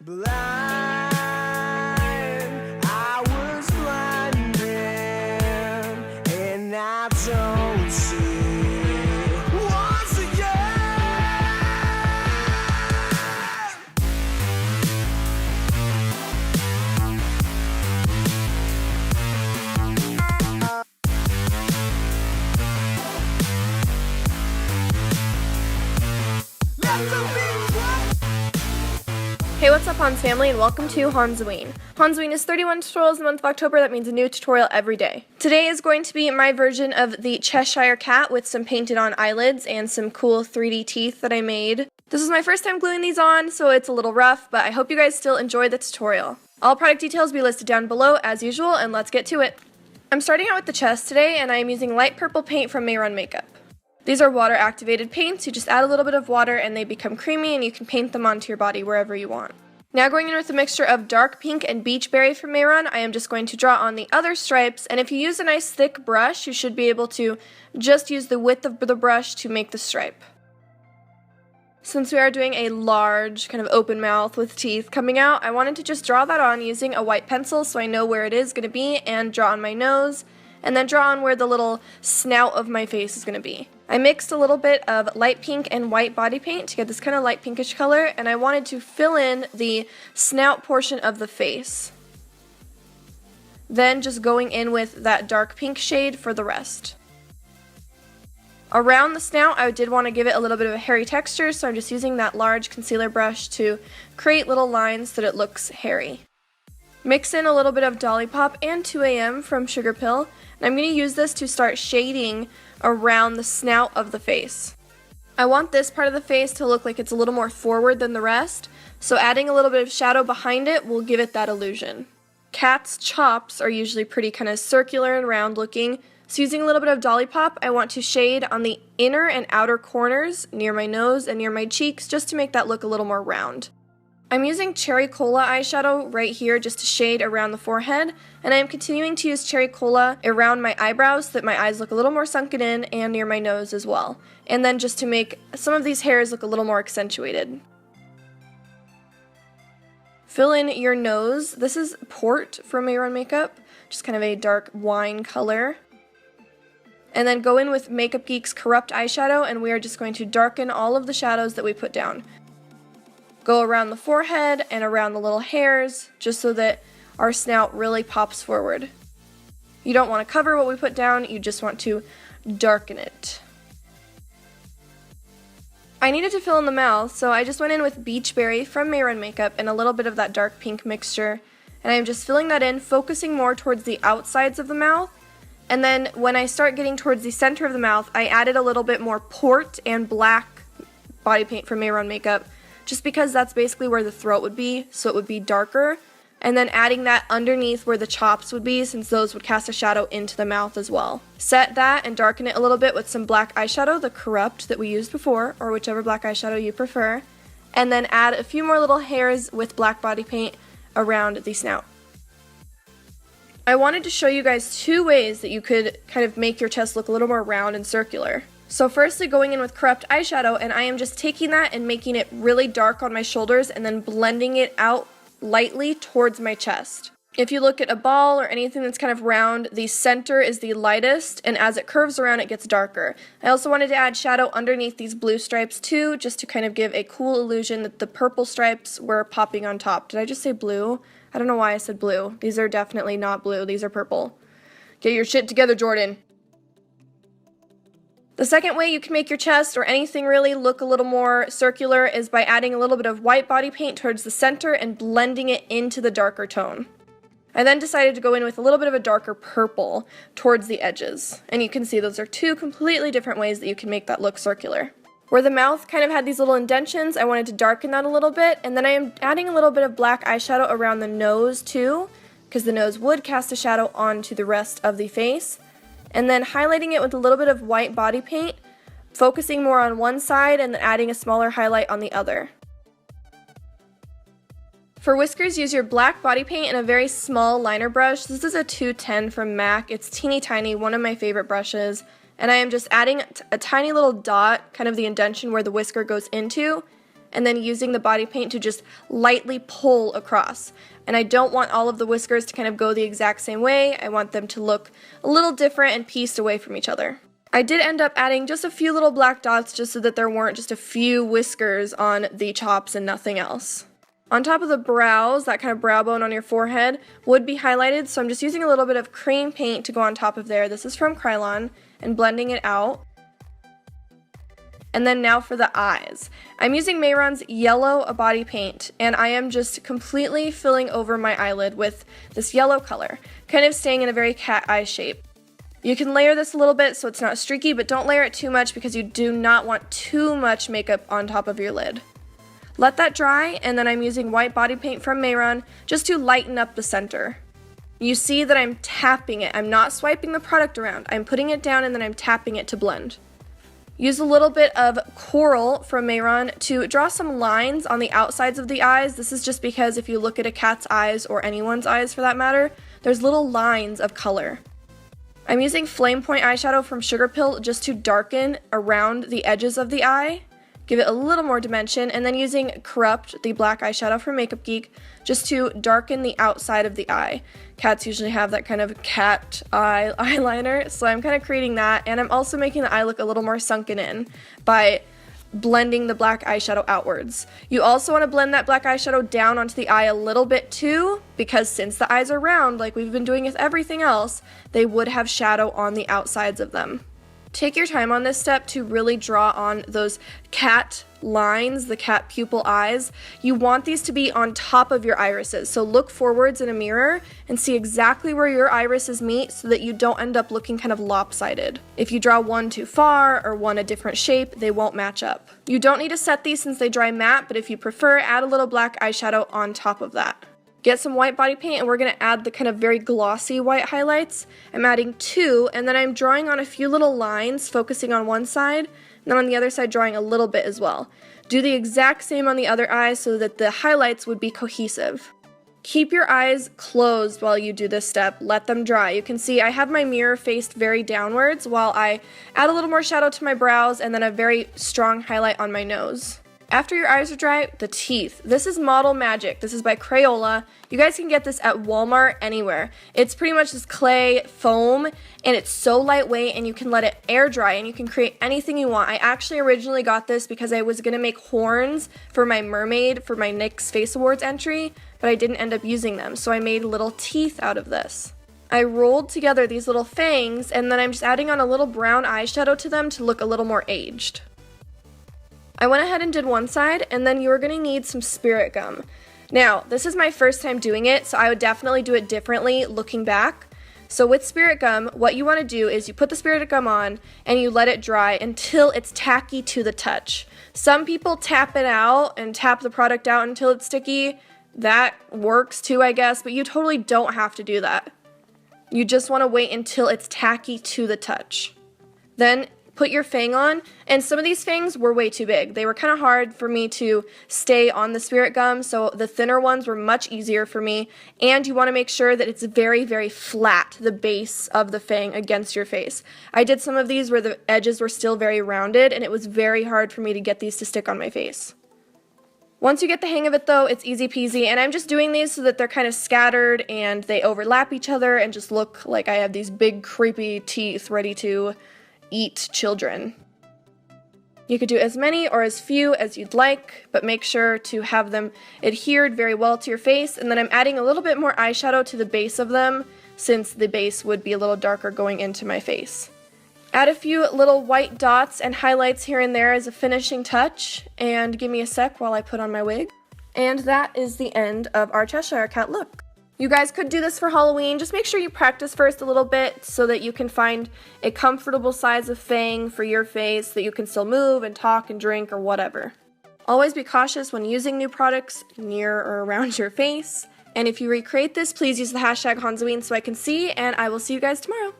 Blind, I was blinded, and I don't see once again. Let the beat drop. Hey, what's up, Hanz family, and welcome to Hanzween. Hanzween is 31 tutorials in the month of October. That means a new tutorial every day. Today is going to be my version of the Cheshire cat with some painted on eyelids and some cool 3D teeth that I made. This is my first time gluing these on, so it's a little rough, but I hope you guys still enjoy the tutorial. All product details will be listed down below as usual, and let's get to it. I'm starting out with the chest today, and I am using light purple paint from Mayron Makeup. These are water activated paints. You just add a little bit of water and they become creamy, and you can paint them onto your body wherever you want. Now going in with a mixture of dark pink and beach berry from Mayron, I am just going to draw on the other stripes, and if you use a nice thick brush, you should be able to just use the width of the brush to make the stripe. Since we are doing a large kind of open mouth with teeth coming out, I wanted to just draw that on using a white pencil so I know where it is going to be, and draw on my nose, and then draw on where the little snout of my face is going to be. I mixed a little bit of light pink and white body paint to get this kind of light pinkish color, and I wanted to fill in the snout portion of the face. Then just going in with that dark pink shade for the rest. Around the snout, I did want to give it a little bit of a hairy texture, so I'm just using that large concealer brush to create little lines so that it looks hairy. Mix in a little bit of Dolly Pop and 2AM from Sugar Pill, and I'm going to use this to start shading around the snout of the face. I want this part of the face to look like it's a little more forward than the rest, so adding a little bit of shadow behind it will give it that illusion. Cats' chops are usually pretty kind of circular and round looking, so using a little bit of Dolly Pop, I want to shade on the inner and outer corners near my nose and near my cheeks just to make that look a little more round. I'm using Cherry Cola eyeshadow right here just to shade around the forehead, and I am continuing to use Cherry Cola around my eyebrows so that my eyes look a little more sunken in and near my nose as well. And then just to make some of these hairs look a little more accentuated. Fill in your nose. This is Port from Mayron Makeup, just kind of a dark wine color. And then go in with Makeup Geek's Corrupt eyeshadow, and we are just going to darken all of the shadows that we put down. Go around the forehead and around the little hairs, just so that our snout really pops forward. You don't want to cover what we put down, you just want to darken it. I needed to fill in the mouth, so I just went in with Beach Berry from Mayron Makeup and a little bit of that dark pink mixture, and I'm just filling that in, focusing more towards the outsides of the mouth. And then when I start getting towards the center of the mouth, I added a little bit more Port and black body paint from Mayron Makeup, just because that's basically where the throat would be, so it would be darker, and then adding that underneath where the chops would be, since those would cast a shadow into the mouth as well. Set that and darken it a little bit with some black eyeshadow, the Corrupt that we used before, or whichever black eyeshadow you prefer, and then add a few more little hairs with black body paint around the snout. I wanted to show you guys two ways that you could kind of make your chest look a little more round and circular. So firstly, going in with Corrupt eyeshadow, and I am just taking that and making it really dark on my shoulders and then blending it out lightly towards my chest. If you look at a ball or anything that's kind of round, the center is the lightest, and as it curves around, it gets darker. I also wanted to add shadow underneath these blue stripes too, just to kind of give a cool illusion that the purple stripes were popping on top. Did I just say blue? I don't know why I said blue. These are definitely not blue. These are purple. Get your shit together, Jordan. The second way you can make your chest, or anything really, look a little more circular is by adding a little bit of white body paint towards the center and blending it into the darker tone. I then decided to go in with a little bit of a darker purple towards the edges. And you can see those are two completely different ways that you can make that look circular. Where the mouth kind of had these little indentions, I wanted to darken that a little bit, and then I am adding a little bit of black eyeshadow around the nose too, because the nose would cast a shadow onto the rest of the face. And then highlighting it with a little bit of white body paint, focusing more on one side and then adding a smaller highlight on the other. For whiskers, use your black body paint and a very small liner brush. This is a 210 from MAC. It's teeny tiny, one of my favorite brushes. And I am just adding a tiny little dot, kind of the indentation where the whisker goes into, and then using the body paint to just lightly pull across. And I don't want all of the whiskers to kind of go the exact same way. I want them to look a little different and pieced away from each other. I did end up adding just a few little black dots just so that there weren't just a few whiskers on the chops and nothing else. On top of the brows, that kind of brow bone on your forehead would be highlighted, so I'm just using a little bit of cream paint to go on top of there. This is from Krylon, and blending it out. And then now for the eyes. I'm using Mehron's yellow body paint, and I am just completely filling over my eyelid with this yellow color, kind of staying in a very cat eye shape. You can layer this a little bit so it's not streaky, but don't layer it too much because you do not want too much makeup on top of your lid. Let that dry, and then I'm using white body paint from Mehron just to lighten up the center. You see that I'm tapping it. I'm not swiping the product around. I'm putting it down and then I'm tapping it to blend. Use a little bit of coral from Mehron to draw some lines on the outsides of the eyes. This is just because if you look at a cat's eyes, or anyone's eyes for that matter, there's little lines of color. I'm using Flame Point eyeshadow from Sugar Pill just to darken around the edges of the eye. Give it a little more dimension, and then using Corrupt, the black eyeshadow from Makeup Geek, just to darken the outside of the eye. Cats usually have that kind of cat eye eyeliner, so I'm kind of creating that, and I'm also making the eye look a little more sunken in by blending the black eyeshadow outwards. You also want to blend that black eyeshadow down onto the eye a little bit too, because since the eyes are round, like we've been doing with everything else, they would have shadow on the outsides of them. Take your time on this step to really draw on those cat lines, the cat pupil eyes. You want these to be on top of your irises, so look forwards in a mirror and see exactly where your irises meet so that you don't end up looking kind of lopsided. If you draw one too far or one a different shape, they won't match up. You don't need to set these since they dry matte, but if you prefer, add a little black eyeshadow on top of that. Get some white body paint, and we're going to add the kind of very glossy white highlights. I'm adding 2, and then I'm drawing on a few little lines, focusing on one side, and then on the other side drawing a little bit as well. Do the exact same on the other eye so that the highlights would be cohesive. Keep your eyes closed while you do this step. Let them dry. You can see I have my mirror faced very downwards while I add a little more shadow to my brows and then a very strong highlight on my nose. After your eyes are dry, the teeth. This is Model Magic. This is by Crayola. You guys can get this at Walmart, anywhere. It's pretty much this clay foam, and it's so lightweight, and you can let it air dry, and you can create anything you want. I actually originally got this because I was going to make horns for my mermaid for my NYX Face Awards entry, but I didn't end up using them, so I made little teeth out of this. I rolled together these little fangs, and then I'm just adding on a little brown eyeshadow to them to look a little more aged. I went ahead and did one side, and then you're going to need some spirit gum. Now, this is my first time doing it, so I would definitely do it differently looking back. So with spirit gum, what you want to do is you put the spirit gum on, and you let it dry until it's tacky to the touch. Some people tap it out and tap the product out until it's sticky. That works too, I guess, but you totally don't have to do that. You just want to wait until it's tacky to the touch. Then put your fang on, and some of these fangs were way too big. They were kind of hard for me to stay on the spirit gum, so the thinner ones were much easier for me, and you want to make sure that it's very, very flat, the base of the fang against your face. I did some of these where the edges were still very rounded, and it was very hard for me to get these to stick on my face. Once you get the hang of it though, it's easy peasy, and I'm just doing these so that they're kind of scattered and they overlap each other and just look like I have these big creepy teeth ready to eat children. You could do as many or as few as you'd like, but make sure to have them adhered very well to your face, and then I'm adding a little bit more eyeshadow to the base of them since the base would be a little darker going into my face. Add a few little white dots and highlights here and there as a finishing touch, and give me a sec while I put on my wig. And that is the end of our Cheshire Cat look. You guys could do this for Halloween. Just make sure you practice first a little bit so that you can find a comfortable size of fang for your face that you can still move and talk and drink or whatever. Always be cautious when using new products near or around your face. And if you recreate this, please use the hashtag Hanzoween so I can see, and I will see you guys tomorrow.